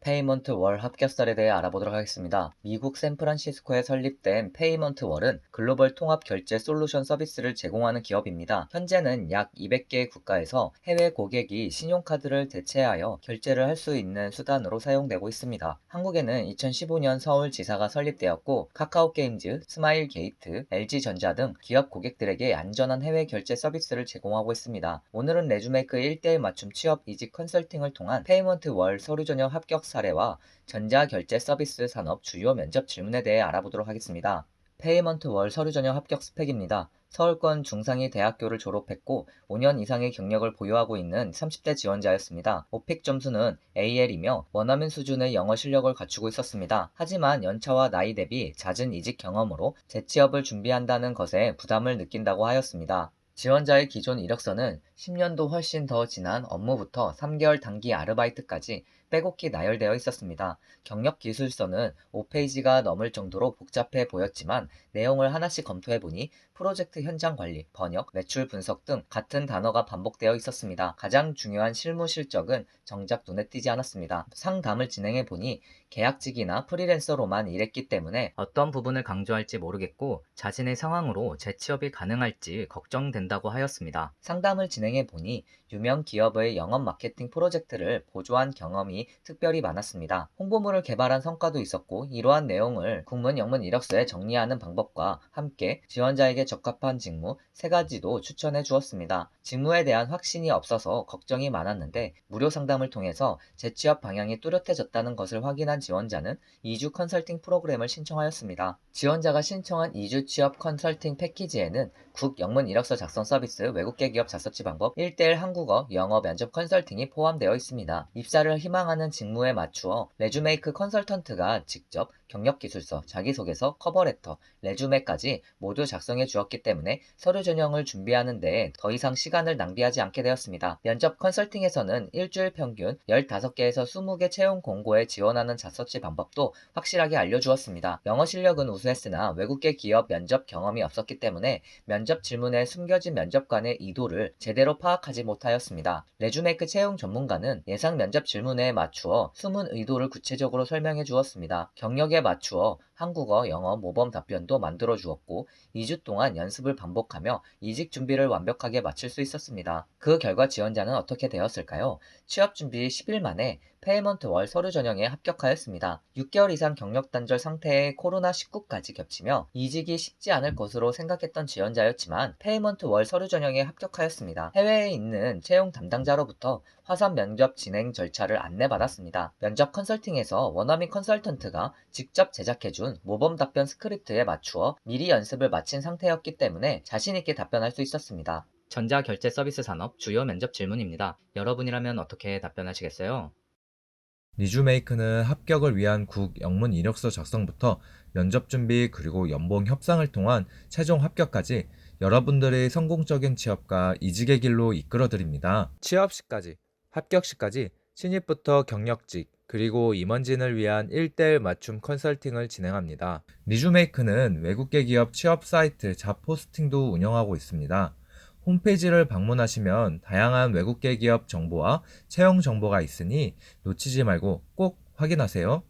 페이먼트 월 합격설에 대해 알아보도록 하겠습니다. 미국 샌프란시스코에 설립된 페이먼트 월은 글로벌 통합 결제 솔루션 서비스를 제공하는 기업입니다. 현재는 약 200개의 국가에서 해외 고객이 신용카드를 대체하여 결제를 할 수 있는 수단으로 사용되고 있습니다. 한국에는 2015년 서울지사가 설립되었고 카카오게임즈, 스마일게이트, LG전자 등 기업 고객들에게 안전한 해외 결제 서비스를 제공하고 있습니다. 오늘은 레주메이크 1대1 맞춤 취업 이직 컨설팅을 통한 페이먼트 월 서류 전형 합격 사례와 전자결제 서비스 산업 주요 면접 질문에 대해 알아보도록 하겠습니다. 페이먼트 월 서류 전형 합격 스펙입니다. 서울권 중상위 대학교를 졸업했고 5년 이상의 경력을 보유하고 있는 30대 지원자였습니다. 오픽 점수는 AL이며 원어민 수준의 영어 실력을 갖추고 있었습니다. 하지만 연차와 나이 대비 잦은 이직 경험으로 재취업을 준비한다는 것에 부담을 느낀다고 하였습니다. 지원자의 기존 이력서는 10년도 훨씬 더 지난 업무부터 3개월 단기 아르바이트까지 빼곡히 나열되어 있었습니다. 경력 기술서는 5페이지가 넘을 정도로 복잡해 보였지만 내용을 하나씩 검토해보니 프로젝트 현장 관리, 번역, 매출 분석 등 같은 단어가 반복되어 있었습니다. 가장 중요한 실무 실적은 정작 눈에 띄지 않았습니다. 상담을 진행해보니 계약직이나 프리랜서로만 일했기 때문에 어떤 부분을 강조할지 모르겠고 자신의 상황으로 재취업이 가능할지 걱정된다고 하였습니다. 상담을 진행해보니 유명 기업의 영업 마케팅 프로젝트를 보조한 경험이 특별히 많았습니다. 홍보물을 개발한 성과도 있었고 이러한 내용을 국문 영문 이력서에 정리하는 방법과 함께 지원자에게 적합한 직무 3가지도 추천해 주었습니다. 직무에 대한 확신이 없어서 걱정이 많았는데 무료 상담을 통해서 재취업 방향이 뚜렷해졌다는 것을 확인한 지원자는 2주 컨설팅 프로그램을 신청하였습니다. 지원자가 신청한 2주 취업 컨설팅 패키지에는 국 영문 이력서 작성 서비스, 외국계 기업 자서치 방법, 1대1 한국어, 영어 면접 컨설팅이 포함되어 있습니다. 입사를 희망하는 직무에 맞추어 레주메이크 컨설턴트가 직접 경력기술서, 자기소개서, 커버레터, 레주메까지 모두 작성해 주었기 때문에 서류 전형을 준비하는 데에 더 이상 시간을 낭비하지 않게 되었습니다. 면접 컨설팅에서는 일주일 평균 15개에서 20개 채용 공고에 지원하는 자서치 방법도 확실하게 알려주었습니다. 영어 실력은 우수했으나 외국계 기업 면접 경험이 없었기 때문에 면접 질문에 숨겨진 면접관의 의도를 제대로 파악하지 못하였습니다. 레주메이크 채용 전문가는 예상 면접 질문에 맞추어 숨은 의도를 구체적으로 설명해 주었습니다. 경력에 맞추어 한국어, 영어 모범 답변도 만들어 주었고 2주 동안 연습을 반복하며 이직 준비를 완벽하게 마칠 수 있었습니다. 그 결과 지원자는 어떻게 되었을까요? 취업 준비 10일 만에 페이먼트 월 서류 전형에 합격하였습니다. 6개월 이상 경력 단절 상태에 코로나19까지 겹치며 이직이 쉽지 않을 것으로 생각했던 지원자였지만 페이먼트 월 서류 전형에 합격하였습니다. 해외에 있는 채용 담당자로부터 화상 면접 진행 절차를 안내받았습니다. 면접 컨설팅에서 원어민 컨설턴트가 직접 제작해준 모범 답변 스크립트에 맞추어 미리 연습을 마친 상태였기 때문에 자신있게 답변할 수 있었습니다. 전자결제 서비스 산업 주요 면접 질문입니다. 여러분이라면 어떻게 답변하시겠어요? 리주메이크는 합격을 위한 국 영문 이력서 작성부터 면접 준비 그리고 연봉 협상을 통한 최종 합격까지 여러분들의 성공적인 취업과 이직의 길로 이끌어 드립니다. 취업 시까지, 합격 시까지 신입부터 경력직 그리고 임원진을 위한 1대1 맞춤 컨설팅을 진행합니다. 리주메이크는 외국계 기업 취업 사이트 잡 포스팅도 운영하고 있습니다. 홈페이지를 방문하시면 다양한 외국계 기업 정보와 채용 정보가 있으니 놓치지 말고 꼭 확인하세요.